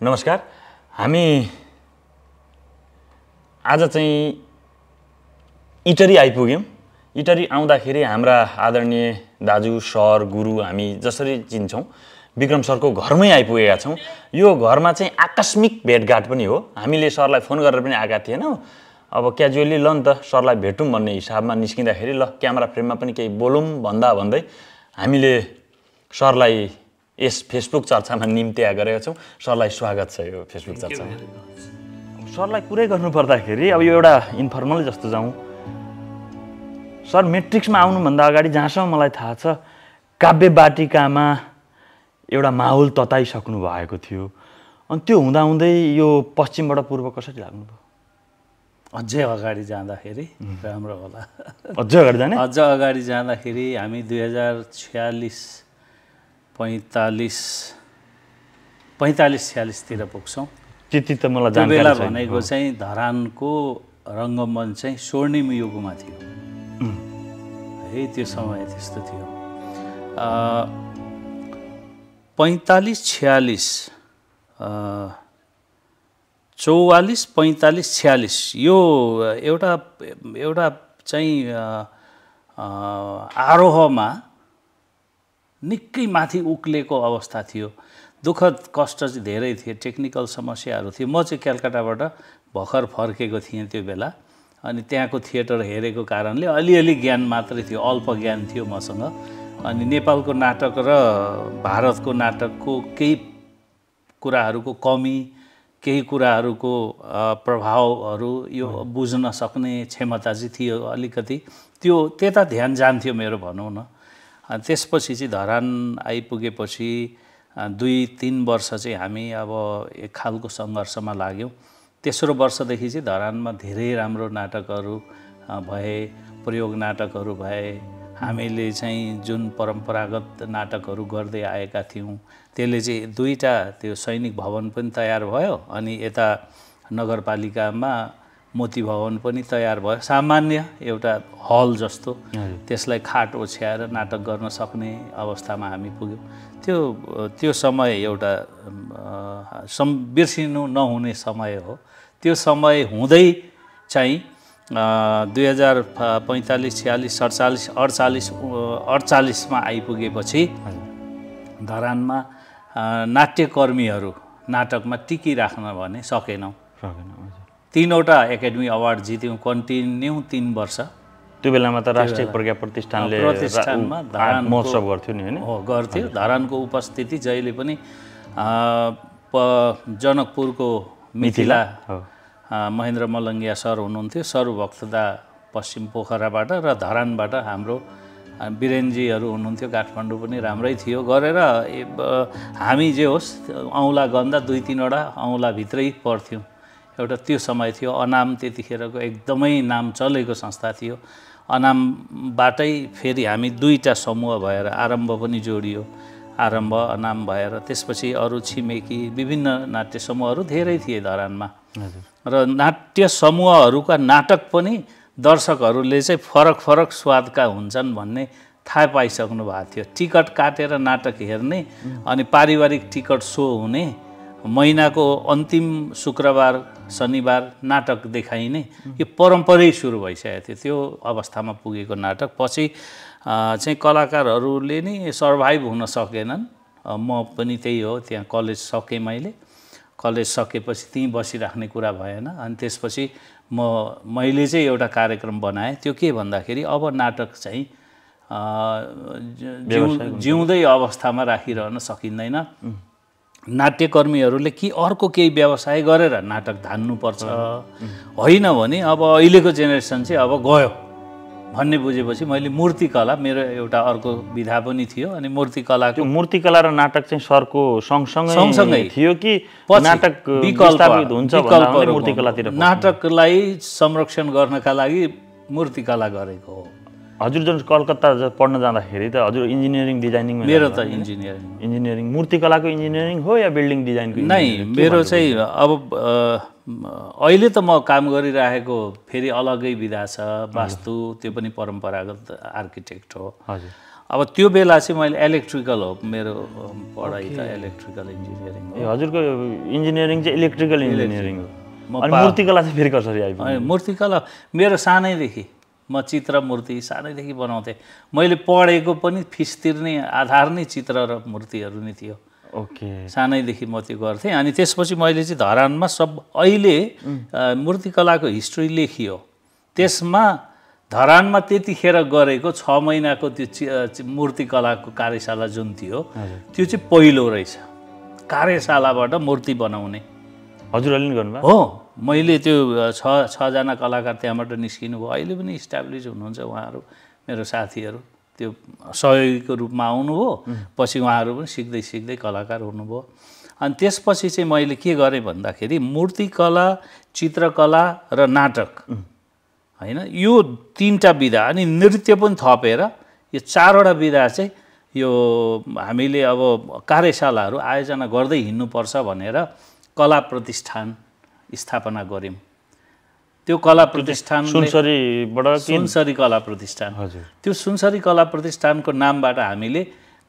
नमस्कार। हामी आज चाहिँ इटरी आइपुग्यौँ। इटरी आउँदाखेरि हाम्रा आदरणीय दाजु सर गुरु हामी जसरी चिन्छौँ विक्रम सरको घरमै आइपुगेका छौँ। यो घरमा चाहिँ आकस्मिक भेटघाट पनि हो। हामीले सरलाई फोन गरेर पनि आएका थिएनौँ। अब क्याजुअली ल नि त सरलाई भेटौँ भन्ने हिसाबमा निस्किँदाखेरि ल क्यामेरा फ्रेममा पनि केही बोलौँ भन्दै हामीले सरलाई यस फेसबुक चर्चामा निम्त्या गरेका छौँ। सरलाई स्वागत छ यो फेसबुक चर्चामा। सरलाई कुरै गर्नुपर्दाखेरि अब यो एउटा इन्फर्मल जस्तो जाउँ। सर मेट्रिक्समा आउनुभन्दा अगाडि जहाँसम्म मलाई थाहा छ काव्य बाटिकामा एउटा माहौल तताइसक्नु भएको थियो। अनि त्यो हुँदाहुँदै यो पश्चिमबाट पूर्व कसरी लाग्नुभयो? अझै अगाडि जाँदाखेरि राम्रो होला। अझै अगाडि जाने? अझ अगाडि जाँदाखेरि हामी 2046 तिर पुग्छौँ। त्यति त मलाई त्यो जानकारी बेला छैन। भनेको चाहिँ धरानको रङ्गमञ्च चाहिँ स्वर्णिम युगमा थियो। है त्यो समय त्यस्तो थियो। 45-46 44, 45, 46 यो एउटा चाहिँ आरोहमा निकै माथि उक्लेको अवस्था थियो। दुःखद कष्ट चाहिँ धेरै थिए, टेक्निकल समस्याहरू थियो। म चाहिँ कलकत्ताबाट भर्खर फर्केको थिएँ त्यो बेला। अनि त्यहाँको थिएटर हेरेको कारणले अलिअलि ज्ञान मात्रै थियो, अल्प ज्ञान थियो मसँग। अनि नेपालको नाटक र भारतको नाटकको केही कुराहरूको कमी, केही कुराहरूको प्रभावहरू यो बुझ्न सक्ने क्षमता चाहिँ थियो अलिकति। त्यता ध्यान जान्थ्यो मेरो भनौँ न। त्यसपछि चाहिँ धरान आइपुगेपछि 2-3 वर्ष चाहिँ हामी अब एक खालको सङ्घर्षमा लाग्यौँ। तेस्रो वर्षदेखि चाहिँ धरानमा धेरै राम्रो नाटकहरू भए, प्रयोग नाटकहरू भए। हामीले चाहिँ जुन परम्परागत नाटकहरू गर्दै आएका थियौँ त्यसले चाहिँ 2टा त्यो सैनिक भवन पनि तयार भयो। अनि यता नगरपालिकामा मोती भवन पनि तयार भयो। सामान्य एउटा हल जस्तो त्यसलाई खाट ओछ्याएर नाटक गर्न सक्ने अवस्थामा हामी पुग्यौँ। त्यो समय एउटा बिर्सिनु नहुने समय हो। त्यो समय हुँदै चाहिँ 2045, 46, 48मा आइपुगेपछि धरानमा नाट्यकर्मीहरू नाटकमा टिकिराख्न भने सकेनौँ। 3वटा एकाडेमी अवार्ड जित्यौँ कन्टिन्यू 3 वर्ष। त्यो बेलामा त राष्ट्रिय प्रज्ञा प्रतिष्ठानमा धरान महोत्सव गर्थ्यो नि हैन? हो, गर्थ्यो। धरानको उपस्थिति जहिले पनि जनकपुरको मिथिला महेन्द्र मलङ्गिया सर हुनुहुन्थ्यो, सरुभक्तदा पश्चिम पोखराबाट र धरानबाट हाम्रो वीरेनजीहरू हुनुहुन्थ्यो। काठमाडौँ पनि राम्रै थियो गरेर हामी जे होस् औँला गन्दा 2-3वटा औँलाभित्रै पर्थ्यौँ। एउटा त्यो समय थियो। अनाम त्यतिखेरको एकदमै नाम चलेको संस्था थियो। अनामबाटै फेरि हामी 2टा समूह भएर आरम्भ पनि जोडियो। आरम्भ अनाम भएर त्यसपछि अरू छिमेकी विभिन्न नाट्य समूहहरू धेरै थिए धरानमा। र नाट्य समूहहरूका नाटक पनि दर्शकहरूले चाहिँ फरक स्वादका हुन्छन् भन्ने थाहा पाइसक्नु भएको थियो। टिकट काटेर नाटक हेर्ने अनि पारिवारिक टिकट सो हुने, महिनाको अन्तिम शुक्रबार शनिबार नाटक देखाइने यो परम्परै सुरु भइसकेको थियो। त्यो अवस्थामा पुगेको नाटक पछि चाहिँ कलाकारहरूले नि सर्भाइभ हुन सकेनन्। म पनि त्यही हो। त्यहाँ कलेज सकेँ मैले। कलेज सकेपछि त्यहीँ बसिराख्ने कुरा भएन। अनि त्यसपछि मैले चाहिँ एउटा कार्यक्रम बनाएँ। त्यो के भन्दाखेरि अब नाटक चाहिँ जिउँदै अवस्थामा राखिरहन सकिँदैन। नाट्यकर्मीहरूले कि अर्को केही व्यवसाय गरेर नाटक धान्नुपर्छ, होइन भने अब अहिलेको जेनेरेसन चाहिँ अब गयो भन्ने बुझेपछि मैले मूर्तिकला, मेरो एउटा अर्को विधा पनि थियो। अनि मूर्तिकला र नाटक चाहिँ सरको सँगसँगै थियो कि नाटक विस्थापित हुन्छ भन्दा मूर्तिकलातिर? नाटकलाई संरक्षण गर्नका लागि मूर्तिकला गरेको हो। हजुर जुन कलकत्ता पढ्न जाँदाखेरि त हजुर इन्जिनियरिङ डिजाइनिङ? मेरो त इन्जिनियरिङ। मूर्तिकलाको इन्जिनियरिङ हो या बिल्डिङ डिजाइनको? नै, मेरो चाहिँ अब अहिले त म काम गरिरहेको फेरि अलगै विधा छ, वास्तु, त्यो पनि परम्परागत आर्किटेक्ट हो। अब त्यो बेला चाहिँ मैले इलेक्ट्रिकल हो मेरो पढाइ त इलेक्ट्रिकल इन्जिनियरिङ हो। हजुरको इन्जिनियरिङ चाहिँ इलेक्ट्रिकल इन्जिनियरिङ हो। अनि मूर्तिकला चाहिँ फेरि कसरी आइपुग्यो? मूर्तिकला मेरो सानैदेखि म चित्र मूर्ति सानैदेखि बनाउँथेँ। मैले पढेको पनि फिस तिर्ने आधार नै चित्र र मूर्तिहरू नै थियो। ओके। सानैदेखि म त्यो गर्थेँ। अनि त्यसपछि मैले चाहिँ धरानमा अहिले मूर्तिकलाको हिस्ट्री लेखियो। त्यसमा धरानमा त्यतिखेर गरेको 6 महिनाको त्यो मूर्तिकलाको कार्यशाला जुन थियो त्यो चाहिँ पहिलो रहेछ कार्यशालाबाट मूर्ति बनाउने। हजुरले नि गर्नुभयो? हो, मैले त्यो 6 जना कलाकार त्यहाँबाट निस्किनु भयो। अहिले पनि इस्टाब्लिस हुनुहुन्छ उहाँहरू, मेरो साथीहरू। त्यो सहयोगीको रूपमा आउनुभयो, पछि उहाँहरू पनि सिक्दै सिक्दै कलाकार हुनुभयो। अनि त्यसपछि चाहिँ मैले के गरेँ भन्दाखेरि मूर्तिकला, चित्रकला र नाटक होइन, यो 3टा विधा अनि नृत्य पनि थपेर यो 4वटा विधा चाहिँ यो हामीले अब कार्यशालाहरू आयोजना गर्दै हिँड्नुपर्छ भनेर कला प्रतिष्ठान स्थापना गऱ्यौँ। त्यो कला प्रतिष्ठान सुनसरी कला प्रतिष्ठान। हजुर। त्यो सुनसरी कला प्रतिष्ठानको नामबाट हामीले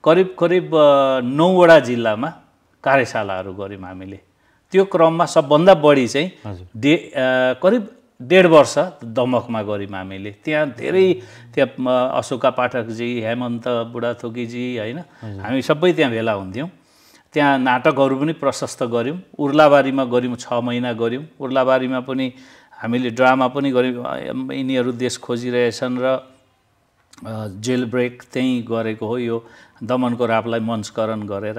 करिब 9वटा जिल्लामा कार्यशालाहरू गऱ्यौँ हामीले। त्यो क्रममा सबभन्दा बढी चाहिँ करिब 1.5 वर्ष दमकमा गऱ्यौँ हामीले। त्यहाँ धेरै त्यहाँ अशोका पाठकजी, हेमन्त बुढाथोकीजी होइन, हामी सबै त्यहाँ भेला हुन्थ्यौँ। त्यहाँ नाटकहरू पनि प्रशस्त गऱ्यौँ। उर्लाबारीमा गऱ्यौँ, 6 महिना गऱ्यौँ। उर्लाबारीमा पनि हामीले ड्रामा पनि गऱ्यौँ। यिनीहरू देश खोजिरहेछन् र जेल ब्रेक त्यहीँ गरेको हो, यो दमनको रापलाई मञ्चकरण गरेर।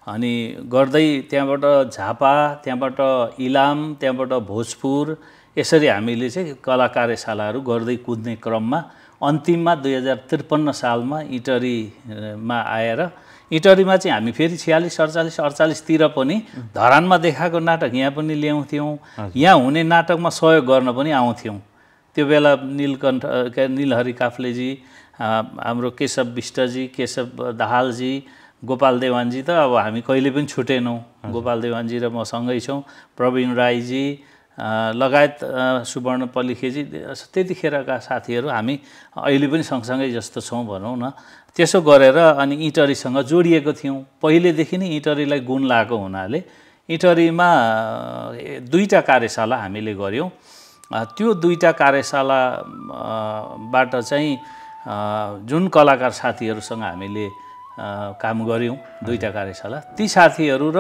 अनि गर्दै त्यहाँबाट झापा, त्यहाँबाट इलाम, त्यहाँबाट भोजपुर, यसरी हामीले चाहिँ कला कार्यशालाहरू गर्दै कुद्ने क्रममा अन्तिममा 2053 सालमा इटरीमा आएर, इटरीमा चाहिँ हामी फेरि 46-48-48तिर पनि धरानमा देखाएको नाटक यहाँ पनि ल्याउँथ्यौँ। यहाँ हुने नाटकमा सहयोग गर्न पनि आउँथ्यौँ। त्यो बेला नीलहरि काफ्लेजी, हाम्रो केशव विष्टजी, केशव दाहालजी, गोपाल देवानजी त अब हामी कहिले पनि छुटेनौँ। गोपाल देवानजी र म सँगै छौँ। प्रवीण राईजी लगायत सुवर्ण पलिखेजी, त्यतिखेरका साथीहरू हामी अहिले पनि सँगसँगै जस्तो छौँ भनौँ न। त्यसो गरेर अनि इटरीसँग जोडिएको थियौँ। पहिलेदेखि नै इटरीलाई गुण लागेको हुनाले इटरीमा 2टा कार्यशाला हामीले गऱ्यौँ। त्यो 2टा कार्यशालाबाट चाहिँ जुन कलाकार साथीहरूसँग हामीले काम गऱ्यौँ, 2टा कार्यशाला, ती साथीहरू र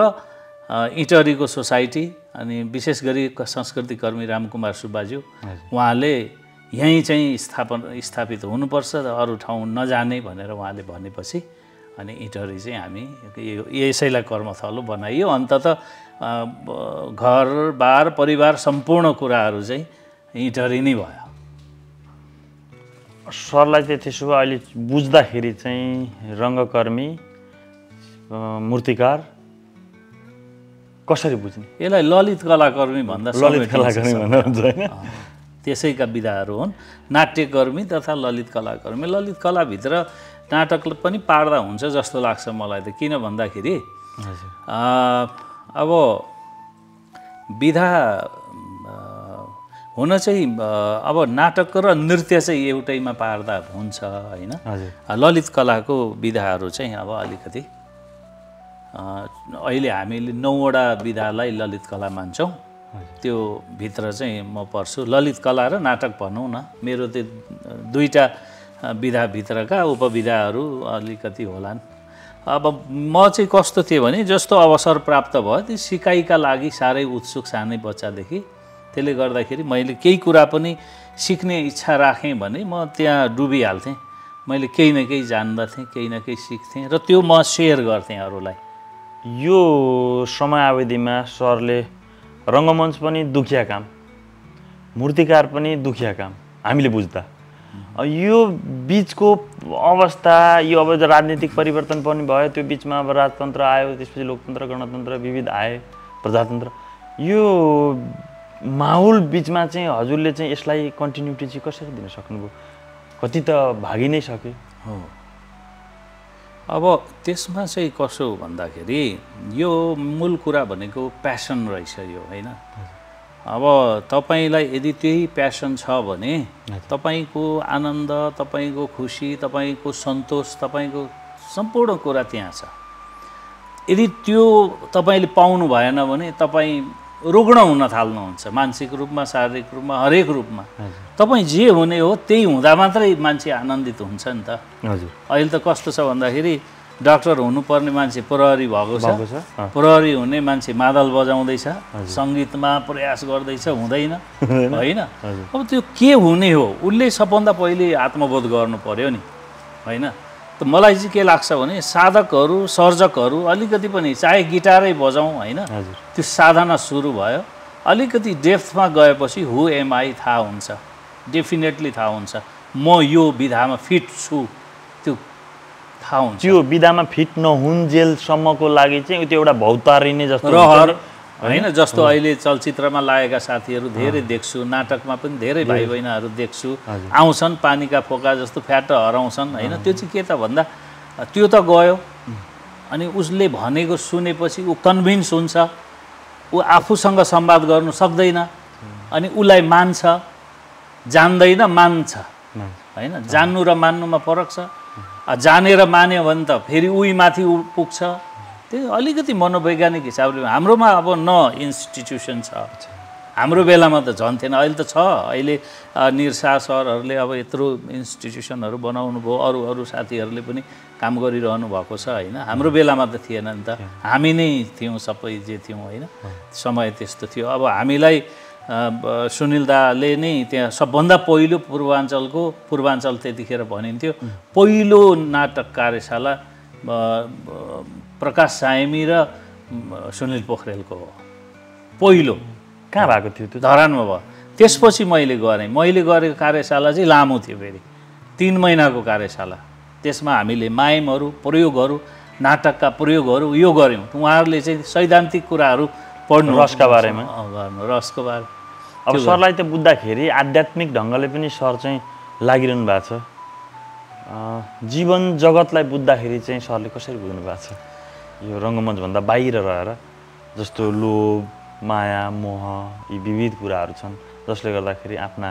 इटरीको सोसाइटी अनि विशेष गरी संस्कृति कर्मी रामकुमार सुब्बाज्यू, उहाँले यहीँ चाहिँ स्थापित हुनुपर्छ, अरू ठाउँ नजाने भनेर उहाँले भनेपछि अनि इटरी चाहिँ हामी यसैलाई कर्मथलो बनाइयो। अन्ततः घरबार परिवार सम्पूर्ण कुराहरू चाहिँ इटरी नै भयो। सरलाई चाहिँ त्यसो भए अहिले बुझ्दाखेरि चाहिँ रङ्गकर्मी, मूर्तिकार कसरी बुझ्ने? यसलाई ललित कलाकर्मी भन्दा ललित कलाकर्मी भन्दा हुन्छ हैन? त्यसैका विधाहरू हुन्, नाट्यकर्मी तथा ललित कलाकर्मी। ललित कलाभित्र नाटक पनि पार्दा हुन्छ जस्तो लाग्छ मलाई त। किन भन्दाखेरि अब विधा हुन चाहिँ अब नाटक र नृत्य चाहिँ एउटैमा पार्दा हुन्छ होइन। ललित कलाको विधाहरू चाहिँ अब अलिकति अहिले हामीले 9वटा विधालाई ललित कला मान्छौँ। त्यो भित्र चाहिँ म पर्छु। ललित कला र नाटक भनौँ न, मेरो त्यो 2टा विधाभित्रका उपविधाहरू अलिकति होलान्। अब म चाहिँ कस्तो थिएँ भने जस्तो अवसर प्राप्त भयो त्यो सिकाइका लागि साह्रै उत्सुक सानै बच्चादेखि। त्यसले गर्दाखेरि मैले केही कुरा पनि सिक्ने इच्छा राखेँ भने म त्यहाँ डुबिहाल्थेँ। मैले केही न केही जान्दथेँ, केही न केही सिक्थेँ र त्यो म सेयर गर्थेँ अरूलाई। यो समयावधिमा सरले रङ्गमञ्च पनि दुखिया काम, मूर्तिकार पनि दुखिया काम हामीले बुझ्दा। यो बिचको अवस्था, यो अब राजनीतिक परिवर्तन पनि भयो, त्यो बिचमा अब राजतन्त्र आयो, त्यसपछि लोकतन्त्र, गणतन्त्र विविध आए, प्रजातन्त्र। यो माहौल बिचमा चाहिँ हजुरले चाहिँ यसलाई कन्टिन्युटी चाहिँ कसरी दिन सक्नुभयो? कति त भागी नै सके। हो, अब त्यसमा चाहिँ कसो भन्दाखेरि यो मूल कुरा भनेको प्यासन रहेछ यो होइन। अब तपाईलाई यदि त्यही प्यासन छ भने तपाईको आनन्द, तपाईको खुसी, तपाईको सन्तोष, तपाईको सम्पूर्ण कुरा त्यहाँ छ। यदि त्यो तपाईले पाउनु भएन भने तपाई रुग्ण हुन थाल्नुहुन्छ, मानसिक रूपमा, शारीरिक रूपमा, हरेक रूपमा। तपाई जे हुने हो त्यही हुँदा मात्रै मान्छे आनन्दित हुन्छ नि त। हजुर, अहिले त कस्तो छ भन्दाखेरि डाक्टर हुनुपर्ने मान्छे प्रहरी भएको छ, प्रहरी हुने मान्छे मादल बजाउँदैछ, सङ्गीतमा प्रयास गर्दैछ, हुँदैन होइन। अब त्यो के हुने हो, उसले सबभन्दा पहिले आत्मबोध गर्नु पर्यो नि होइन। त मलाई चाहिँ के लाग्छ भने साधकहरू, सर्जकहरू अलिकति पनि चाहे गिटारै बजाउँ होइन, त्यो साधना सुरु भयो, अलिकति डेप्थमा गएपछि हु एम आई थाहा हुन्छ, डेफिनेटली थाहा हुन्छ म यो विधामा फिट छु, त्यो थाहा हुन्छ। त्यो विधामा फिट नहुन्जेलसम्मको लागि चाहिँ त्यो एउटा भौतारिने जस्तो रहर होइन। जस्तो अहिले चलचित्रमा लागेका साथीहरू धेरै देख्छु, नाटकमा पनि धेरै भाइ बहिनीहरू देख्छु, आउँछन् पानीका फोका जस्तो फ्याट हराउँछन् होइन। त्यो चाहिँ के त भन्दा त्यो त गयो अनि उसले भनेको सुनेपछि ऊ कन्भिन्स हुन्छ, ऊ आफूसँग संवाद गर्नु सक्दैन अनि उसलाई मान्छ, जान्दैन मान्छ होइन। जान्नु र मान्नुमा फरक छ। जानेर मान्यो भने त फेरि उही माथि पुग्छ। त्यो अलिकति मनोवैज्ञानिक हिसाबले हाम्रोमा अब न इन्स्टिट्युसन छ, हाम्रो बेलामा त झन् थिएन, अहिले त छ। अहिले निरसा सरहरूले अब यत्रो इन्स्टिट्युसनहरू बनाउनु भयो, अरू अरू साथीहरूले पनि काम गरिरहनु भएको छ होइन। हाम्रो बेलामा त थिएन नि त, हामी नै थियौँ सबै जे थियौँ होइन। समय त्यस्तो थियो। अब हामीलाई सुनिल दाले नै त्यहाँ सबभन्दा पहिलो पूर्वाञ्चल त्यतिखेर भनिन्थ्यो पहिलो नाटक कार्यशाला प्रकाश सायमी र सुनिल पोखरेलको हो पहिलो। कहाँ भएको थियो त्यो? धरानमा भयो। त्यसपछि मैले गरेँ। मैले गरेको कार्यशाला चाहिँ लामो थियो, फेरि 3 महिनाको कार्यशाला। त्यसमा हामीले माइमहरू, प्रयोगहरू, नाटकका प्रयोगहरू यो गऱ्यौँ। उहाँहरूले चाहिँ सैद्धान्तिक कुराहरू पढ्नु, रसका बारेमा गर्नु, रसको बारे। अब सरलाई त बुझ्दाखेरि आध्यात्मिक ढङ्गले पनि सर चाहिँ लागिरहनु भएको छ। जीवन जगतलाई बुझ्दाखेरि चाहिँ सरले कसरी बुझ्नु भएको छ यो रङ्गमञ्चभन्दा बाहिर रहेर? जस्तो लोभ, माया, मोह, यी विविध कुराहरू छन् जसले गर्दाखेरि आफ्ना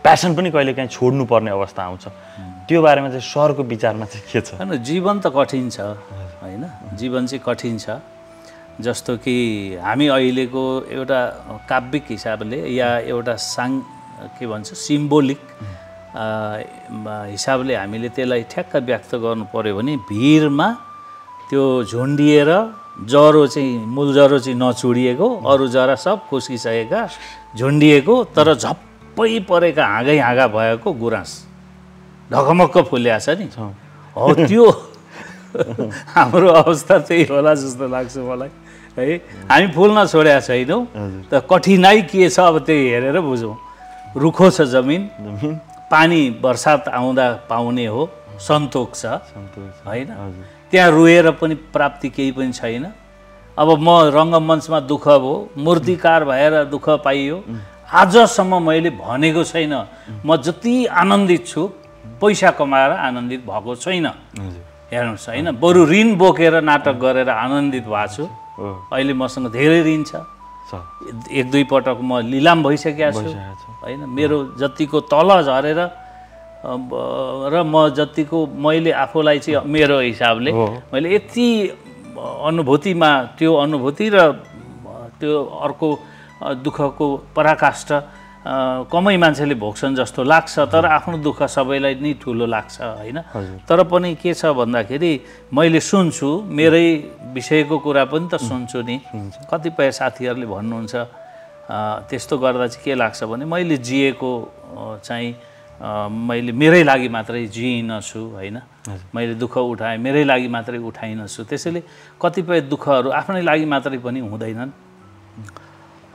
प्यासन पनि कहिलेकाहीँ छोड्नुपर्ने अवस्था आउँछ। त्यो बारेमा चाहिँ सरको विचारमा चाहिँ के छ? होइन, जीवन त कठिन छ होइन। जीवन चाहिँ कठिन छ। जस्तो कि हामी अहिलेको एउटा काव्यिक हिसाबले या एउटा के भन्छ सिम्बोलिक हिसाबले हामीले त्यसलाई ठ्याक्क व्यक्त गर्नु पर्यो भने भिरमा त्यो झुन्डिएर जरो चाहिँ मूल जरो चाहिँ नचुडिएको, अरू जरा सब खुस्किसकेका, झुन्डिएको तर झप्पै परेका हाँगा भएको गुराँस ढकमक्क फुल्या छ नि, हो त्यो हाम्रो अवस्था त्यही होला जस्तो लाग्छ मलाई है। हामी फुल्न छोडेका छैनौँ त कठिनाइ के छ अब त्यही हेरेर बुझौँ। रुखो छ जमिन, पानी बर्सात आउँदा पाउने हो, सन्तोक छ होइन। त्यहाँ रोएर पनि प्राप्ति केही पनि छैन। अब म रङ्गमञ्चमा दुःख भयो, मूर्तिकार भएर दुःख पाइयो, आजसम्म मैले भनेको छैन म जति आनन्दित छु पैसा कमाएर आनन्दित भएको छैन। हेर्नुहोस् होइन, बरु ऋण बोकेर नाटक गरेर आनन्दित भएको छु। अहिले मसँग धेरै ऋण छ, 1-2 पटक म लिलाम भइसकेको छु होइन। मेरो जतिको तल झरेर र म जतिको मैले आफूलाई चाहिँ मेरो हिसाबले मैले यति अनुभूतिमा त्यो अनुभूति र त्यो अर्को दुःखको पराकाष्ठ कमै मान्छेले भोग्छन् जस्तो लाग्छ। तर आफ्नो दुःख सबैलाई नै ठुलो लाग्छ होइन। तर पनि के छ भन्दाखेरि मैले सुन्छु, मेरै विषयको कुरा पनि त सुन्छु नि। कतिपय साथीहरूले भन्नुहुन्छ त्यस्तो गर्दा चाहिँ के लाग्छ भने मैले जिएको चाहिँ मैले मेरै लागि मात्रै जिइनछु होइन। मैले दुःख उठाएँ, मेरै लागि मात्रै उठाइनछु। त्यसैले कतिपय दुःखहरू आफ्नै लागि मात्रै पनि हुँदैनन्,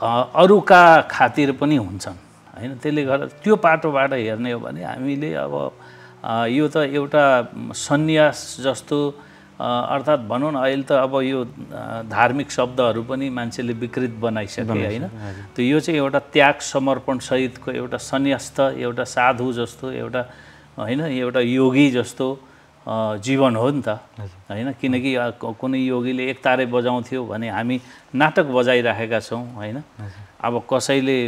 अरूका खातिर पनि हुन्छन् होइन। त्यसले गर्दा त्यो पाटोबाट हेर्ने हो भने हामीले अब यो त एउटा सन्यास जस्तो अर्थात् भनौँ न, अहिले त अब यो धार्मिक शब्दहरू पनि मान्छेले विकृत बनाइसके होइन। त यो चाहिँ एउटा त्याग समर्पण सहितको एउटा सन्यास्त, एउटा साधु जस्तो, एउटा होइन, एउटा योगी जस्तो जीवन हो नि त हैन किनकि कुनै योगीले एक तारे बजाउँथ्यो भने हामी नाटक बजाइराखेका छौँ हैन अब कसैले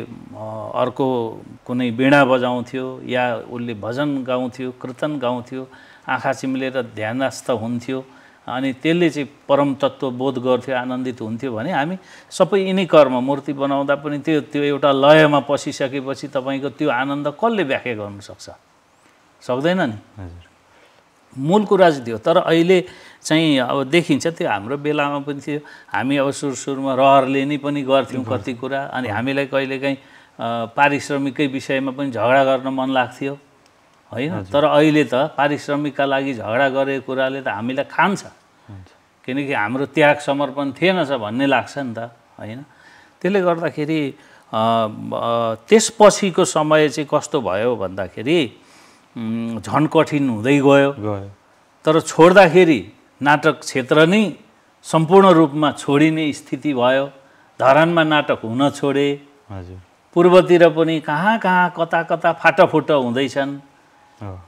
अर्को कुनै वीणा बजाउँथ्यो या उसले भजन गाउँथ्यो कीर्तन गाउँथ्यो आँखा चिम्लेर ध्यानस्थ हुन्थ्यो अनि त्यसले चाहिँ परम तत्त्व बोध गर्थ्यो आनन्दित हुन्थ्यो भने हामी सबै यिनै कर्म मूर्ति बनाउँदा पनि त्यो एउटा लयमा पसिसकेपछि तपाईँको त्यो आनन्द कसले व्याख्या गर्न सक्छ सक्दैन नि मूल कुरा चाहिँ थियो तर अहिले चाहिँ अब देखिन्छ त्यो हाम्रो बेलामा पनि थियो हामी अब सुरुमा रहरले नै पनि गर्थ्यौँ कति कुरा अनि हामीलाई कहिलेकाहीँ पारिश्रमिककै विषयमा पनि झगडा गर्न मन लाग्थ्यो हैन तर अहिले त पारिश्रमिकका लागि झगडा गरेको कुराले त हामीलाई खान्छ किनकि हाम्रो त्याग समर्पण थिएनछ भन्ने लाग्छ नि त हैन त्यसले गर्दाखेरि त्यसपछिको समय चाहिँ कस्तो भयो भन्दाखेरि झन् कठिन हुँदै गयो तर छोड्दाखेरि नाटक क्षेत्र नै सम्पूर्ण रूपमा छोडिने स्थिति भयो धरानमा नाटक हुन छोडे पूर्वतिर पनि कहाँ कहाँ कता कता फाटाफुट हुँदैछन्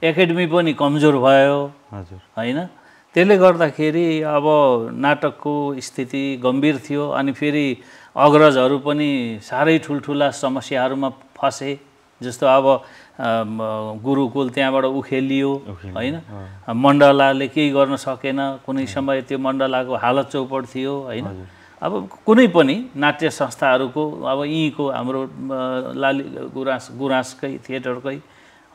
एकाडेमी पनि कमजोर भयो हैन त्यसले गर्दाखेरि अब नाटकको स्थिति गम्भीर थियो अनि फेरि अग्रजहरू पनि साह्रै ठुल्ठुला समस्याहरूमा फसे जस्तो अब गुरुकुल त्यहाँबाट उखेलियो हैन मण्डलाले केही गर्न सकेन कुनै समय त्यो मण्डलाको हालत चौपट थियो हैन अब कुनै पनि नाट्य संस्थाहरूको अब यहीँको हाम्रो लाली गुराँसकै थिएटरकै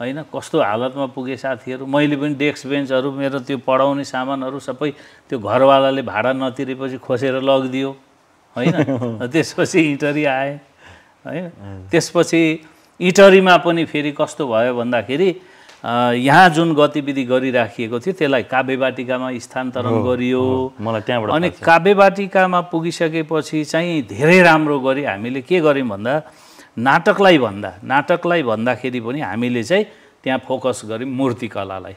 हैन कस्तो हालतमा पुगे साथीहरू मैले पनि डेस्क बेन्चहरू मेरो त्यो पढाउने सामानहरू सबै त्यो घरवालाले भाडा नतिरेपछि खोसेर लगिदियो हैन त्यसपछि इटरी आए है त्यसपछि इटरीमा पनि फेरि कस्तो भयो भन्दाखेरि यहाँ जुन गतिविधि गरिराखिएको थियो त्यसलाई काव्यवाटिकामा स्थानान्तरण गरियो अनि काव्यवाटिकामा पुगिसकेपछि चाहिँ धेरै राम्रो गरी हामीले के गर्यौँ भन्दा नाटकलाई भन्दाखेरि पनि हामीले चाहिँ त्यहाँ फोकस गर्यौँ मूर्तिकलालाई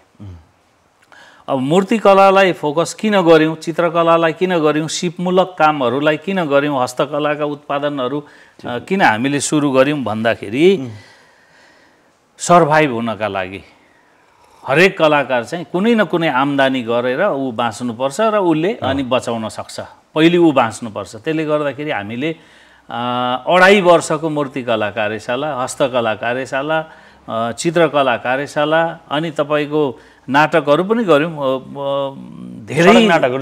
अब मूर्तिकलालाई फोकस किन गर्यौँ चित्रकलालाई किन गर्यौँ सिपमूलक कामहरूलाई किन गर्यौँ हस्तकलाका उत्पादनहरू किन हामीले सुरु गर्यौँ भन्दाखेरि सर्भाइभ हुनका लागि हरेक कलाकार चाहिँ कुनै न कुनै आम्दानी गरेर ऊ बाँच्नुपर्छ र उसले अनि बचाउन सक्छ पहिले ऊ बाँच्नुपर्छ त्यसले गर्दाखेरि हामीले 2.5 वर्षको मूर्तिकला कार्यशाला हस्तकला कार्यशाला चित्रकला कार्यशाला अनि तपाईँको नाटकहरू पनि गऱ्यौँ धेरै नाटक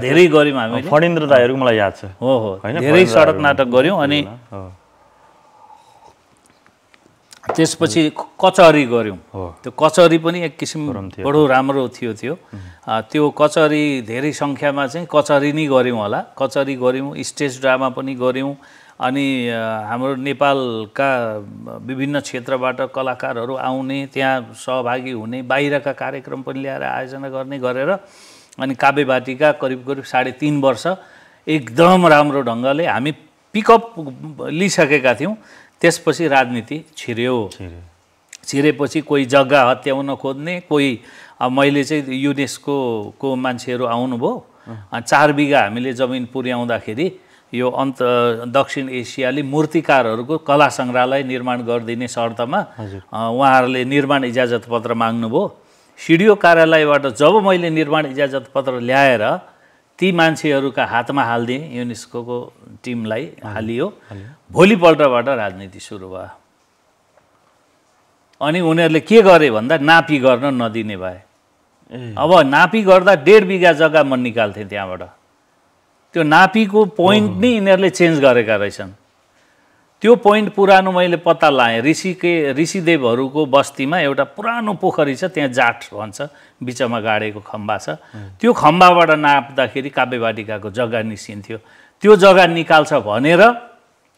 धेरै गऱ्यौँ हामीले फणेन्द्र दाइहरुको मलाई याद छ हो धेरै सडक नाटक गऱ्यौँ अनि त्यसपछि कचहरी गऱ्यौँ त्यो कचहरी पनि एक किसिम बडो राम्रो थियो त्यो कचहरी धेरै सङ्ख्यामा चाहिँ कचहरी नै गऱ्यौँ होला कचहरी गऱ्यौँ स्टेज ड्रामा पनि गऱ्यौँ अनि हाम्रो नेपालका विभिन्न क्षेत्रबाट कलाकारहरू आउने त्यहाँ सहभागी हुने बाहिरका कार्यक्रम पनि ल्याएर आयोजना गर्ने गरेर अनि काव्यवाटिका करिब 3.5 वर्ष एकदम राम्रो ढङ्गले हामी पिकअप लिइसकेका थियौँ त्यसपछि राजनीति छिरेपछि कोही जग्गा हत्याउन खोज्ने कोही मैले चाहिँ युनेस्को मान्छेहरू आउनुभयो 4 बिघा हामीले जमिन पुर्याउँदाखेरि यो दक्षिण एसियाली मूर्तिकारहरूको कला सङ्ग्रहालय निर्माण गरिदिने शर्तमा उहाँहरूले निर्माण इजाजत पत्र माग्नुभयो सिडिओ कार्यालयबाट जब मैले निर्माण इजाजत पत्र ल्याएर ती मान्छेहरूका हातमा हालिदिएँ युनेस्को टिमलाई हालियो भोलिपल्टबाट राजनीति सुरु भयो अनि उनीहरूले के गरे भन्दा नापी गर्न नदिने भए अब नापी गर्दा 1.5 बिघा जग्गा म निकाल्थे त्यहाँबाट त्यो नापीको पोइन्ट नै यिनीहरूले चेन्ज गरेका रहेछन् त्यो पोइन्ट पुरानो मैले पत्ता लाएँ ऋषिदेवहरूको बस्तीमा एउटा पुरानो पोखरी छ त्यहाँ जाट भन्छ बिचमा गाडेको खम्बा छ त्यो खम्बाबाट नाप्दाखेरि काव्यवाटिकाको जग्गा निस्किन्थ्यो त्यो जग्गा निकाल्छ भनेर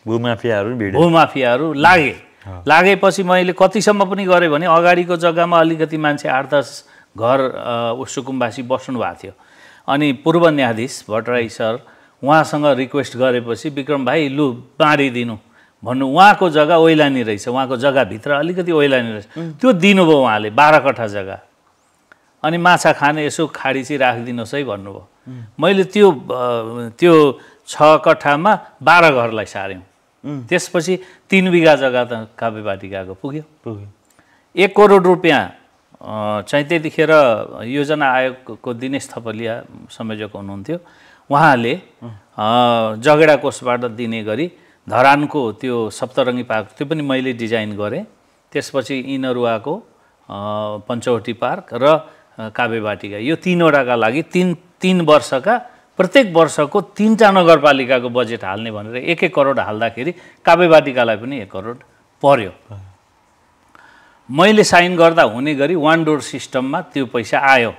भूमाफियाहरू लागेपछि मैले कतिसम्म पनि गरेँ भने अगाडिको जग्गामा अलिकति मान्छे 8-10 घर सुकुम्बासी बस्नु भएको थियो अनि पूर्व न्यायाधीश भट्टराई सर उहाँसँग रिक्वेस्ट गरेपछि विक्रम भाइ लु बाँडिदिनु भन्नु उहाँको जग्गा ओइलानी रहेछ उहाँको जग्गाभित्र अलिकति ओइलानी रहेछ त्यो दिनुभयो उहाँले 12 कट्ठा जग्गा अनि माछा खाने यसो खाडी चाहिँ राखिदिनुहोस् है भन्नुभयो मैले त्यो 6 कट्ठामा 12 घरलाई सार्यौँ त्यसपछि 3 बिघा जग्गा त काव्यवाटिकाको पुग्यो 1 करोड रुपियाँ चाहिँ त्यतिखेर योजना आयोगको दिनेश थपलिया संयोजक हुनुहुन्थ्यो। उहाँले जगेडा कोषबाट दिने गरी धरानको त्यो सप्तरङ्गी पार्क त्यो पनि मैले डिजाइन गरेँ। त्यसपछि इनरुवाको पञ्चवटी पार्क र काभ्रेवाटिका यो तीनवटाका लागि तीन वर्षका प्रत्येक वर्षको 3टा नगरपालिकाको बजेट हाल्ने भनेर 1-1 करोड हाल्दाखेरि काभ्रेवाटिकालाई पनि 1 करोड पर्यो। मैले साइन गर्दा हुने गरी वान डोर सिस्टममा त्यो पैसा आयो।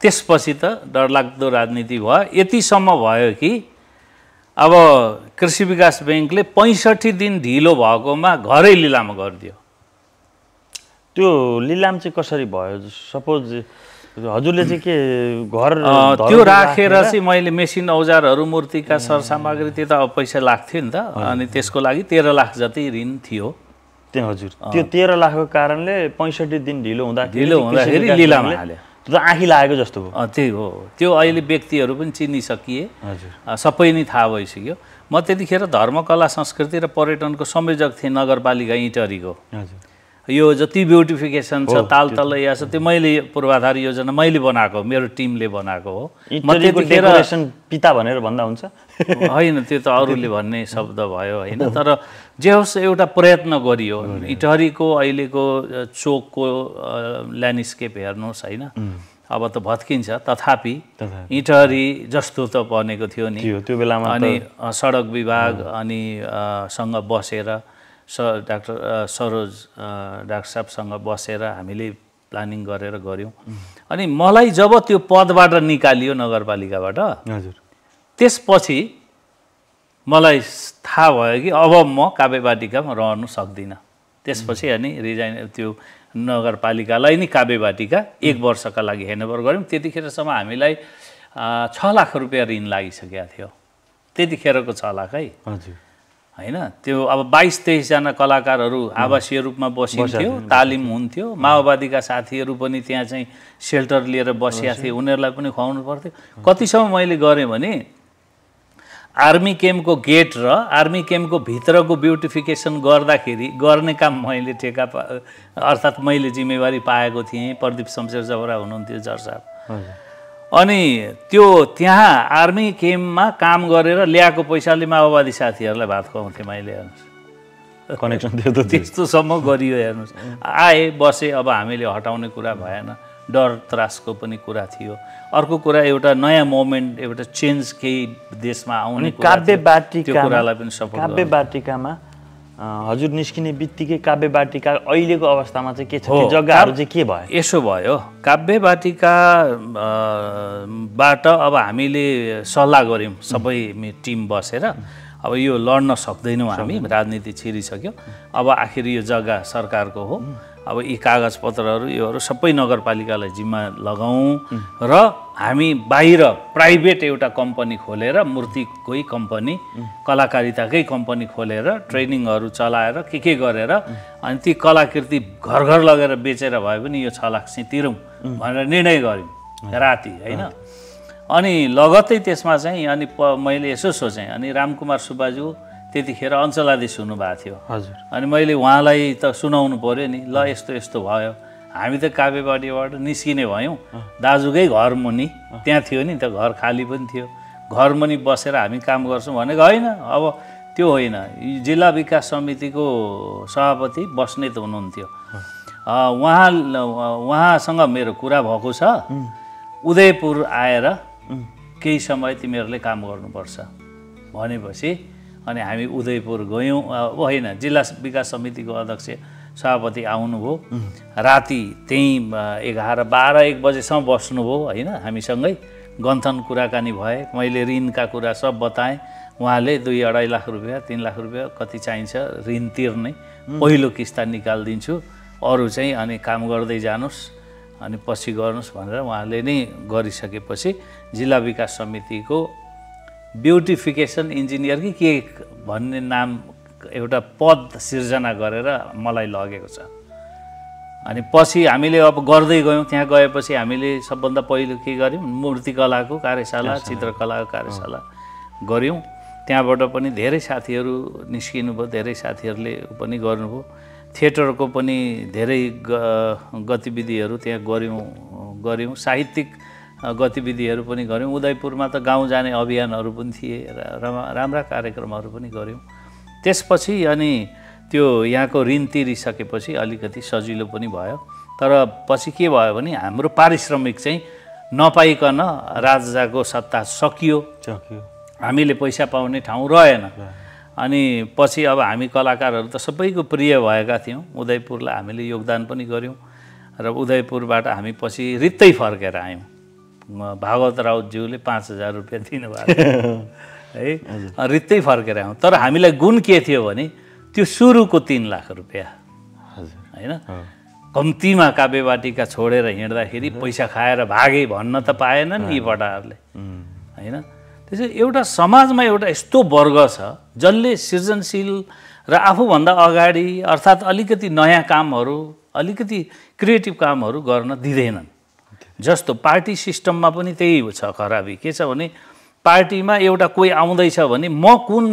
त्यसपछि त डरलाग्दो राजनीति भयो। यतिसम्म भयो कि अब कृषि विकास ब्याङ्कले 65 दिन ढिलो भएकोमा घरै लिलाम गरिदियो। त्यो लिलाम चाहिँ कसरी भयो? सपोज हजुरले चाहिँ के घर त्यो राखेर चाहिँ मैले मेसिन औजारहरू मूर्तिका सरसामग्री त्यो त अब पैसा लाग्थ्यो नि त। अनि त्यसको लागि 13 लाख जति ऋण थियो त्यहाँ। हजुर त्यो 13 लाखको कारणले 65 दिन ढिलो हुँदाखेरि लिलाम हाल्यो। त्यो त आँखी लागेको जस्तो हो। त्यही हो। त्यो अहिले व्यक्तिहरू पनि चिनिसकिए। हजुर सबै नै थाहा भइसक्यो। म त्यतिखेर धर्मकला संस्कृति र पर्यटनको संयोजक थिएँ नगरपालिका इटरीको। हजुर यो जति ब्युटिफिकेसन छ ताल तलैया छ त्यो मैले पूर्वाधार योजना मैले बनाएको, मेरो टिमले बनाएको हो। म त्यतिखेर पिता भनेर भन्दा हुन्छ होइन, त्यो त अरूले भन्ने शब्द भयो होइन। तर जे होस् एउटा प्रयत्न गरियो। इटहरीको अहिलेको चोकको ल्यान्डस्केप हेर्नुहोस् होइन, अब त भत्किन्छ। तथापि इटहरी जस्तो त बनेको थियो नि त्यो बेलामा। अनि सडक विभाग अनि सँग बसेर डाक्टर सरोज डाक्टर साहबसँग बसेर हामीले प्लानिङ गरेर गऱ्यौँ। अनि मलाई जब त्यो पदबाट निकालियो नगरपालिकाबाट, हजुर त्यसपछि मलाई थाहा भयो कि अब म काभ्रेवाटिकामा रहनु सक्दिनँ। त्यसपछि अनि रिजाइन त्यो नगरपालिकालाई नि काभ्रेवाटिका 1 वर्षका लागि ह्यान्डओभर गऱ्यौँ। त्यतिखेरसम्म हामीलाई 6 लाख रुपियाँ ऋण लागिसकेको थियो। त्यतिखेरको 6 लाख है। हजुर होइन। त्यो अब 22-23 जना कलाकारहरू आवासीय रूपमा बसिन्थ्यो, तालिम हुन्थ्यो। माओवादीका साथीहरू पनि त्यहाँ चाहिँ सेल्टर लिएर बसिया थिए, उनीहरूलाई पनि खुवाउनु पर्थ्यो। कतिसम्म मैले गरेँ भने आर्मी क्याम्पको गेट र आर्मी क्याम्पको भित्रको ब्युटिफिकेसन गर्दाखेरि गर्ने काम मैले अर्थात् मैले जिम्मेवारी पाएको थिएँ। प्रदीप शमशेर जबरा हुनुहुन्थ्यो जज साहब। अनि त्यो त्यहाँ आर्मी क्याम्पमा काम गरेर ल्याएको पैसाले माओवादी साथीहरूलाई भात खुवाउँथेँ मैले। हेर्नुहोस् कनेक्सन थियो त। त्यस्तोसम्म गरियो। हेर्नुहोस् आए बसे। अब हामीले हटाउने कुरा भएन, डर त्रासको पनि कुरा थियो। अर्को कुरा एउटा नयाँ मोमेन्ट, एउटा चेन्ज केही देशमा आउने कुरालाई पनि सपोर्ट। काभ्रेवाटिकामा हजुर निस्किने बित्तिकै काभ्रेवाटिका अहिलेको अवस्थामा चाहिँ के छ? जग्गाहरू चाहिँ के भयो? यसो भयो, काभ्रेवाटिकाबाट अब हामीले सल्लाह गऱ्यौँ सबै टिम बसेर। अब यो लड्न सक्दैनौँ हामी, राजनीति छिरिसक्यो। अब आखिर यो जग्गा सरकारको हो। अब यी कागजपत्रहरू योहरू सबै नगरपालिकालाई जिम्मा लगाउँ र हामी बाहिर प्राइभेट एउटा कम्पनी खोलेर, मूर्तिकै कम्पनी, कलाकारिताकै कम्पनी खोलेर ट्रेनिङहरू चलाएर के गरेर अनि ती कलाकृति घर घर लगेर बेचेर भए पनि यो 6 लाख चाहिँ तिरौँ भनेर निर्णय गऱ्यौँ राति होइन। अनि लगत्तै त्यसमा चाहिँ अनि मैले यसो सोचेँ। अनि रामकुमार सुब्बाज्यू त्यतिखेर अञ्चलाधीश हुनुभएको थियो। हजुर अनि मैले उहाँलाई त सुनाउनु पऱ्यो नि, ल यस्तो यस्तो भयो। हामी त काभ्रेवाटिकाबाट निस्किने भयौँ। दाजुकै घर मुनि त्यहाँ थियो नि त, घर खाली पनि थियो। घर मुनि बसेर हामी काम गर्छौँ भनेको होइन। अब त्यो होइन, जिल्ला विकास समितिको सभापति बस्नेत हुनुहुन्थ्यो। उहाँसँग मेरो कुरा भएको छ। उदयपुर आएर केही समय तिमीहरूले काम गर्नुपर्छ भनेपछि अनि हामी उदयपुर गयौँ। होइन, जिल्ला विकास समितिको अध्यक्ष सभापति आउनुभयो। राति त्यहीँ 11-12-1 बजेसम्म बस्नुभयो होइन हामीसँगै। गन्थन कुराकानी भए। मैले ऋणका कुरा सब बताएँ। उहाँले 2-2.5 लाख रुपियाँ 3 लाख रुपियाँ कति चाहिन्छ ऋण तिर्ने, पहिलो किस्ता निकालिदिन्छु, अरू चाहिँ अनि काम गर्दै जानुहोस् अनि पछि गर्नुहोस् भनेर उहाँले नै गरिसकेपछि जिल्ला विकास समितिको ब्युटिफिकेसन इन्जिनियर कि के भन्ने नाम एउटा पद सिर्जना गरेर मलाई लगेको छ। अनि पछि हामीले अब गर्दै गयौँ। त्यहाँ गएपछि हामीले सबभन्दा पहिलो के गऱ्यौँ, मूर्तिकलाको कार्यशाला, चित्रकलाको कार्यशाला गऱ्यौँ। त्यहाँबाट पनि धेरै साथीहरू निस्किनुभयो, धेरै साथीहरूले पनि गर्नुभयो। थिएटरको पनि धेरै गतिविधिहरू त्यहाँ गऱ्यौँ साहित्यिक गतिविधिहरू पनि गऱ्यौँ उदयपुरमा त गाउँ जाने अभियानहरू पनि थिए राम्रा कार्यक्रमहरू पनि गऱ्यौँ त्यसपछि अनि त्यो यहाँको ऋण तिरिसकेपछि अलिकति सजिलो पनि भयो तर पछि के भयो भने हाम्रो पारिश्रमिक चाहिँ नपाइकन राजाको सत्ता सकियो हामीले पैसा पाउने ठाउँ रहेन अनि पछि अब हामी कलाकारहरू त सबैको प्रिय भएका थियौँ उदयपुरलाई हामीले योगदान पनि गऱ्यौँ र उदयपुरबाट हामी पछि रित्तै फर्केर आयौँ भागवत राउतज्यूले 5,000 रुपियाँ दिनुभएको है रित्तै फर्केर आयौँ तर हामीलाई गुण के थियो भने त्यो सुरुको 3 लाख रुपियाँ होइन कम्तीमा काव्यवाटिका छोडेर हिँड्दाखेरि पैसा खाएर भागे भन्न त पाएनन् यी बडाहरूले होइन त्यसै एउटा समाजमा एउटा यस्तो वर्ग छ जसले सृजनशील र आफूभन्दा अगाडि अर्थात् अलिकति नयाँ कामहरू अलिकति क्रिएटिभ कामहरू गर्न दिँदैनन् जस्तो पार्टी सिस्टममा पनि त्यही छ खराबी के छ भने पार्टीमा एउटा कोही आउँदैछ भने म कुन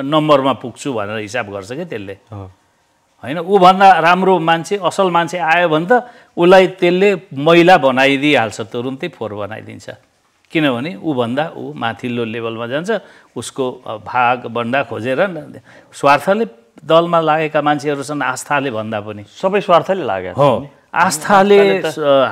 नम्बरमा पुग्छु भनेर हिसाब गर्छ क्या त्यसले होइन ऊभन्दा राम्रो मान्छे असल मान्छे आयो भने त उसलाई त्यसले महिला बनाइदिइहाल्छ तुरुन्तै फोहोर बनाइदिन्छ किनभने ऊभन्दा ऊ माथिल्लो लेभलमा जान्छ उसको भाग बन्डा खोजेर स्वार्थले दलमा लागेका मान्छेहरूसँग आस्थाले भन्दा पनि सबै स्वार्थले लागेको हो आस्थाले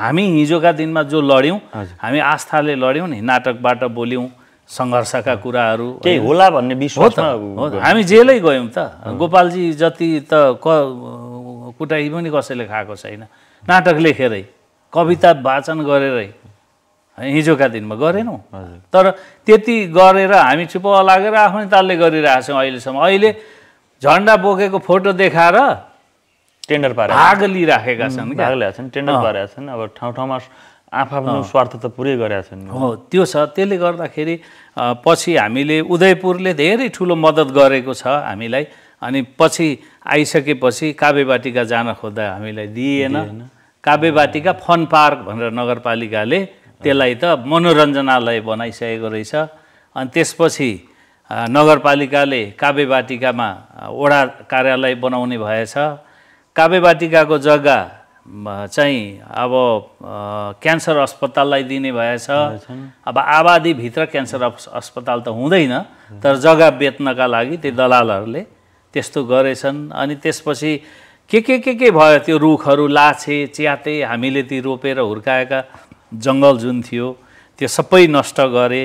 हामी हिजोका दिनमा जो लड्यौँ हामी आस्थाले लड्यौँ नि नाटकबाट बोल्यौँ सङ्घर्षका कुराहरू केही होला भन्ने विश्वासमा हामी जेलै गयौँ त गोपालजी जति त कुटाइ पनि कसैले खाएको छैन नाटक लेखेरै कविता वाचन गरेरै हिजोका दिनमा गरेनौँ तर त्यति गरेर हामी चुप लागेर आफ्नै तालले गरिरहेको छौँ अहिलेसम्म अहिले झन्डा बोकेको फोटो देखाएर टेन्डर पारे भाग लिइराखेका छन् भाग लिएका छन् टेन्डर पारेका छन् अब ठाउँ ठाउँमा आफ्नो स्वार्थ त पुरै गरेका छन् हो त्यो छ त्यसले गर्दाखेरि पछि हामीले उदयपुरले धेरै ठुलो मद्दत गरेको छ हामीलाई अनि पछि आइसकेपछि काव्यवाटिका जान खोज्दा हामीलाई दिएन काव्यवाटिका फन पार्क भनेर नगरपालिकाले त्यसलाई त मनोरञ्जनालय बनाइसकेको रहेछ अनि त्यसपछि नगरपालिकाले काव्यवाटिकामा वडा कार्यालय बनाउने भएछ काव्यवाटिकाको जग्गा चाहिँ अब क्यान्सर अस्पताललाई दिने भएछ अब आबादीभित्र क्यान्सर अस्पताल त हुँदैन तर जग्गा बेच्नका लागि त्यो दलालहरूले त्यस्तो गरेछन् अनि त्यसपछि के भयो त्यो रुखहरू लाछे च्याते हामीले ती रोपेर हुर्काएका जङ्गल जुन थियो त्यो सबै नष्ट गरे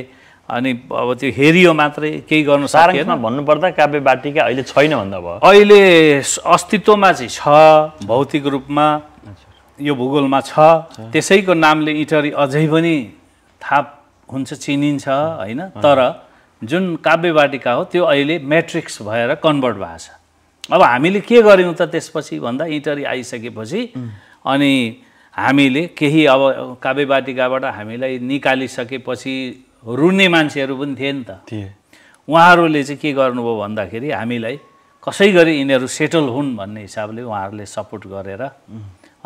अनि अब त्यो हेरियो मात्रै केही गर्न सकेन भन्नुपर्दा काव्यवाटिका अहिले छैन भन्दा भयो अहिले अस्तित्वमा चाहिँ छ भौतिक रूपमा यो भूगोलमा छ त्यसैको नामले इटरी अझै पनि थाहा हुन्छ चिनिन्छ होइन तर जुन काव्यवाटिका हो त्यो अहिले म्याट्रिक्स भएर कन्भर्ट भएको छ अब हामीले के गर्यौँ त त्यसपछि भन्दा इटरी आइसकेपछि अनि हामीले केही अब काव्यवाटिकाबाट हामीलाई निकालिसकेपछि रुने मान्छेहरू पनि थिए नि त उहाँहरूले चाहिँ के गर्नुभयो भन्दाखेरि हामीलाई कसै गरी यिनीहरू सेटल हुन् भन्ने हिसाबले उहाँहरूले सपोर्ट गरेर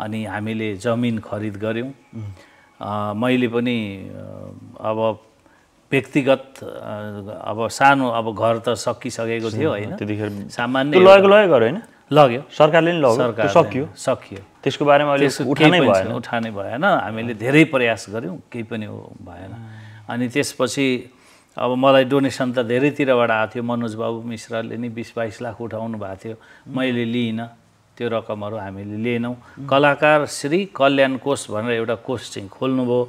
अनि हामीले जमिन खरिद गऱ्यौँ मैले पनि अब व्यक्तिगत अब सानो अब घर त सकिसकेको थियो होइन त्यतिखेर सामान्य गऱ्यो होइन लग्यो सरकारले नि लग्यो सकियो त्यसको बारेमा अहिले उठानै भएन हामीले धेरै प्रयास गऱ्यौँ केही पनि भएन अनि त्यसपछि अब मलाई डोनेसन त धेरैतिरबाट आएको थियो मनोज बाबु मिश्रले नि 20-22 लाख उठाउनु भएको थियो मैले लिइनँ त्यो रकमहरू हामीले लिएनौँ कलाकार श्री कल्याण कोष भनेर एउटा कोष चाहिँ खोल्नुभयो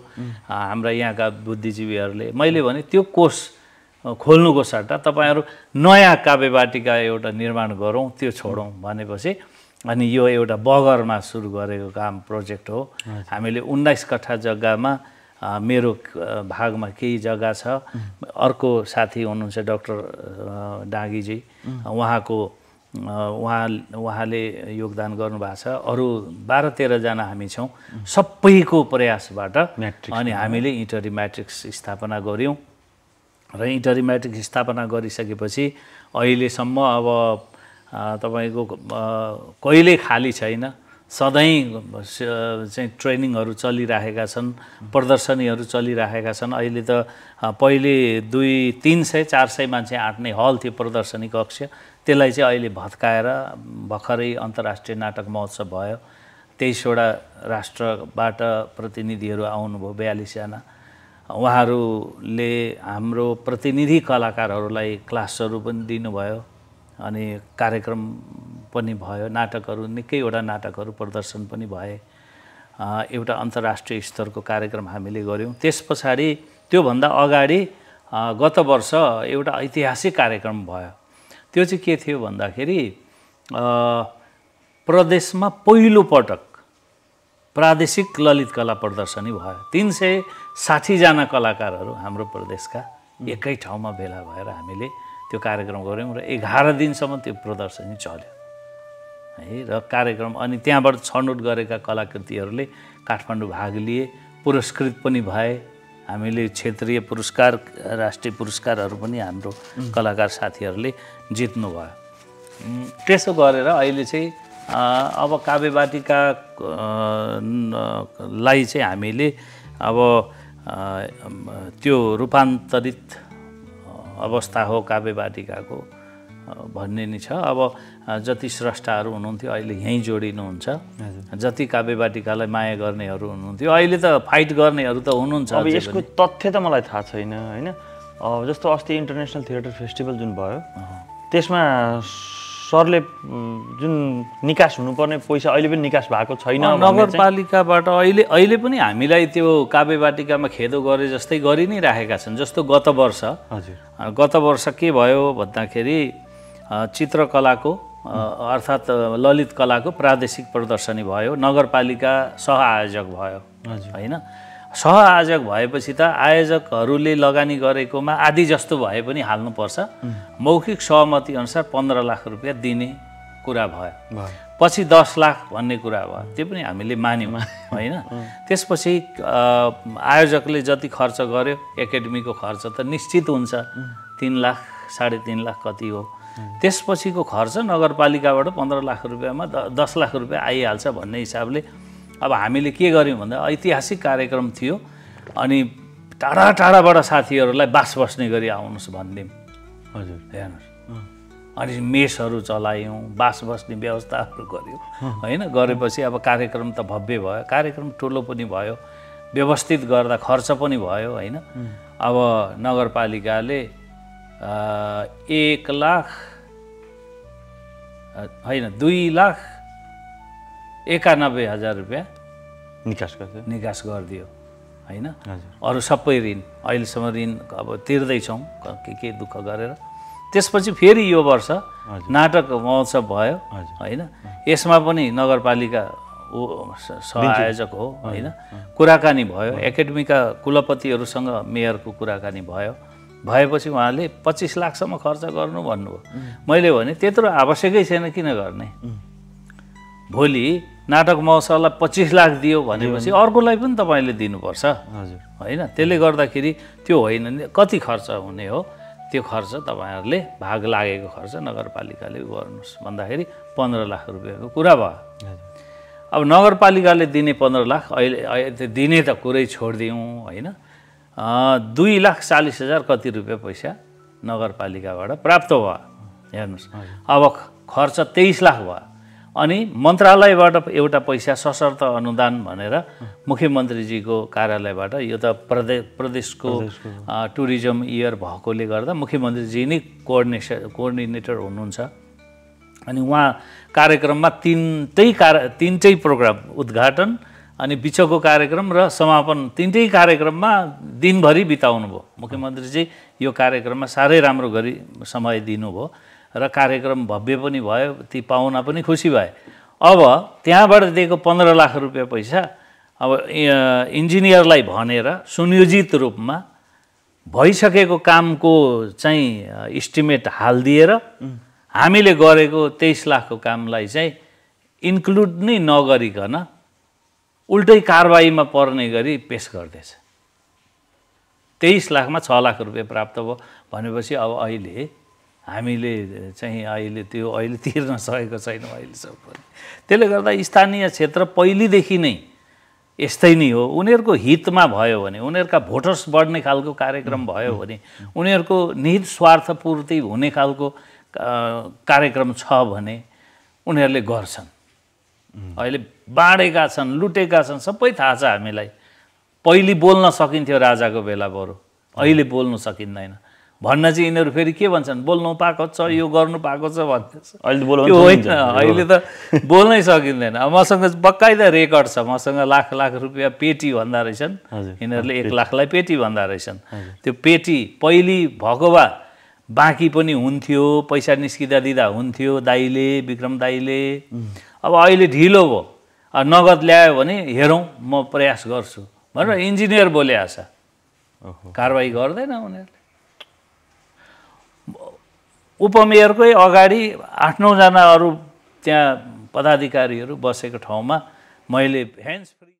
हाम्रा यहाँका बुद्धिजीवीहरूले मैले भने त्यो कोष खोल्नुको सट्टा तपाईँहरू नयाँ काव्यवाटिका एउटा निर्माण गरौँ त्यो छोडौँ भनेपछि अनि यो एउटा बगरमा सुरु गरेको काम प्रोजेक्ट हो हामीले 19 कट्ठा जग्गामा मेरो भागमा केही जग्गा छ अर्को साथी हुनुहुन्छ डाक्टर डाँगीजी उहाँले योगदान गर्नुभएको छ अरू 12-13 जना हामी छौँ सबैको प्रयासबाट अनि हामीले इटरी म्याट्रिक्स स्थापना गऱ्यौँ र इटरी म्याट्रिक्स स्थापना गरिसकेपछि अहिलेसम्म अब तपाईँको कहिल्यै खाली छैन सधैँ चाहिँ ट्रेनिङहरू चलिरहेका छन् प्रदर्शनीहरू चलिरहेका छन् अहिले त पहिले 200-300-400 मान्छे आँट्ने हल थियो प्रदर्शनी कक्ष त्यसलाई चाहिँ अहिले भत्काएर भर्खरै अन्तर्राष्ट्रिय नाटक महोत्सव भयो, 23वटा राष्ट्रबाट प्रतिनिधिहरू आउनुभयो, 42 जना। उहाँहरूले हाम्रो प्रतिनिधि कलाकारहरूलाई क्लासहरू पनि दिनुभयो अनि कार्यक्रम पनि भयो, नाटकहरू निकैवटा नाटकहरू प्रदर्शन पनि भए। एउटा अन्तर्राष्ट्रिय स्तरको कार्यक्रम हामीले गऱ्यौँ। त्यस पछाडि त्योभन्दा अगाडि गत वर्ष एउटा ऐतिहासिक कार्यक्रम भयो। त्यो चाहिँ के थियो भन्दाखेरि प्रदेशमा पहिलो पटक प्रादेशिक ललित कला प्रदर्शनी भयो। 360 जना कलाकारहरू हाम्रो प्रदेशका एकै ठाउँमा भेला भएर हामीले त्यो कार्यक्रम गऱ्यौँ र 11 दिनसम्म त्यो प्रदर्शनी चल्यो है। र कार्यक्रम अनि त्यहाँबाट छनौट गरेका कलाकृतिहरूले काठमाडौँ भाग लिए, पुरस्कृत पनि भए। हामीले क्षेत्रीय पुरस्कार, राष्ट्रिय पुरस्कारहरू पनि हाम्रो कलाकार साथीहरूले जित्नुभयो। त्यसो गरेर अहिले चाहिँ अब काव्यवाटिका लाई चाहिँ हामीले अब त्यो रूपान्तरित अवस्था हो काव्यवाटिकाको भन्ने नि छ। अब जति स्रष्टाहरू हुनुहुन्थ्यो अहिले यहीँ जोडिनुहुन्छ, जति काव्यवाटिकालाई माया गर्नेहरू हुनुहुन्थ्यो अहिले त फाइट गर्नेहरू त हुनुहुन्छ। अब यसको तथ्य त मलाई थाहा छैन होइन। जस्तो अस्ति इन्टरनेसनल थिएटर फेस्टिभल जुन भयो त्यसमा सरले जुन निकास हुनुपर्ने पैसा अहिले पनि निकास भएको छैन। नगरपालिकाबाट अहिले पनि हामीलाई त्यो काव्यवाटिकामा खेदो गरे जस्तै गरि नै राखेका छन्। जस्तो गत वर्ष के भयो भन्दाखेरि चित्रकलाको अर्थात् ललित कलाको प्रादेशिक प्रदर्शनी भयो, नगरपालिका सह आयोजक भयो होइन। सह आयोजक भएपछि त आयोजकहरूले लगानी गरेकोमा आधी जस्तो भए पनि हाल्नुपर्छ। मौखिक सहमति अनुसार 15 लाख रुपियाँ दिने कुरा भयो, पछि 10 लाख भन्ने कुरा भयो, त्यो पनि हामीले मान्यौँ होइन। त्यसपछि आयोजकले जति खर्च गर्यो, एकाडेमीको खर्च त निश्चित हुन्छ, 3 लाख 3.5 लाख कति हो। त्यसपछिको खर्च नगरपालिकाबाट 15 लाख रुपियाँमा 10 लाख रुपियाँ आइहाल्छ भन्ने हिसाबले अब हामीले के गर्यौँ भन्दा ऐतिहासिक कार्यक्रम थियो अनि टाढा टाढाबाट साथीहरूलाई बास बस्ने गरी आउनुहोस् भनिदिउँ। हजुर हेर्नुहोस्, अनि मेसहरू चलायौँ, बास बस्ने व्यवस्थाहरू गऱ्यौँ होइन। गरेपछि अब कार्यक्रम त भव्य भयो, कार्यक्रम ठुलो पनि भयो, व्यवस्थित गर्दा खर्च पनि भयो होइन। अब नगरपालिकाले 2,91,000 रुपियाँ निकास गरिदियो होइन। अरू सबै ऋण अहिलेसम्म ऋण अब तिर्दैछौँ के दुःख गरेर। त्यसपछि फेरि यो वर्ष नाटक महोत्सव भयो होइन। यसमा पनि नगरपालिका सहआयोजक हो होइन। कुराकानी भयो, एकाडेमीका कुलपतिहरूसँग मेयरको कुराकानी भयो। भएपछि उहाँले 25 लाखसम्म खर्च गर्नु भन्नुभयो। मैले भने त्यत्रो आवश्यकै छैन, किन गर्ने। भोलि नाटक महोत्सवलाई 25 लाख दियो भनेपछि अर्कोलाई पनि तपाईँले दिनुपर्छ होइन। त्यसले गर्दाखेरि त्यो होइन, कति खर्च हुने हो त्यो खर्च तपाईँहरूले भाग लागेको खर्च नगरपालिकाले गर्नुहोस् भन्दाखेरि 15 लाख रुपियाँको कुरा भयो। अब नगरपालिकाले दिने 15 लाख अहिले दिने त कुरै छोडिदिउँ होइन। 2,40,000 कति रुपियाँ पैसा नगरपालिकाबाट प्राप्त भयो हेर्नुहोस्। अब खर्च 23 लाख भयो। अनि मन्त्रालयबाट एउटा पैसा सशर्त अनुदान भनेर मुख्यमन्त्रीजीको कार्यालयबाट, यो त प्रदेशको टुरिज्म इयर भएकोले गर्दा मुख्यमन्त्रीजी नै कोअर्डिनेटर हुनुहुन्छ। अनि उहाँ कार्यक्रममा तिनटै प्रोग्राम, उद्घाटन अनि बिचको कार्यक्रम र समापन, तिनटै कार्यक्रममा दिनभरि बिताउनु भयो मुख्यमन्त्रीजी। यो कार्यक्रममा साह्रै राम्रो गरी समय दिनुभयो र कार्यक्रम भव्य पनि भयो, ती पाहुना पनि खुसी भए। अब त्यहाँबाट दिएको 15 लाख रुपियाँ पैसा अब इन्जिनियरलाई भनेर सुनियोजित रूपमा भइसकेको कामको चाहिँ इस्टिमेट हालिदिएर हामीले गरेको 23 लाखको कामलाई चाहिँ इन्क्लुड नै नगरिकन उल्टै कारबाहीमा पर्ने गरी पेस गर्दैछ। 23 लाखमा 6 लाख रुपियाँ प्राप्त भयो भनेपछि अब अहिले हामीले चाहिँ अहिले तिर्न सकेको छैनौँ अहिलेसम्म पनि। त्यसले गर्दा स्थानीय क्षेत्र पहिलेदेखि नै यस्तै नै हो। उनीहरूको हितमा भयो भने, उनीहरूका भोटर्स बढ्ने खालको कार्यक्रम भयो भने, उनीहरूको निहित स्वार्थ पूर्ति हुने खालको कार्यक्रम छ भने उनीहरूले गर्छन्। अहिले बाँडेका छन्, लुटेका छन्, सबै थाहा छ हामीलाई। पहिले बोल्न सकिन्थ्यो राजाको बेला, बरु अहिले बोल्नु सकिँदैन। भन्न चाहिँ यिनीहरू फेरि के भन्छन्, बोल्नु पाएको छ, यो गर्नु पाएको छ भन्छ। होइन, अहिले त बोल्नै सकिँदैन। मसँग बकाइदा रेकर्ड छ, मसँग लाख लाख रुपियाँ पेटी भन्दा रहेछन् यिनीहरूले, 1 लाखलाई पेटी भन्दा रहेछन्। त्यो पेटी पहिले भएको भए बाँकी पनि हुन्थ्यो, पैसा निस्किँदा दिँदा हुन्थ्यो दाइले, विक्रम दाइले। अब अहिले ढिलो भयो, नगद ल्यायो भने हेरौँ म प्रयास गर्छु भनेर इन्जिनियर बोले आछ, कारबाही गर्दैन उनीहरूले। उपमेयरकै अगाडि 8-9 जना अरू त्यहाँ पदाधिकारीहरू बसेको ठाउँमा मैले ह्यान्ड्स फ्री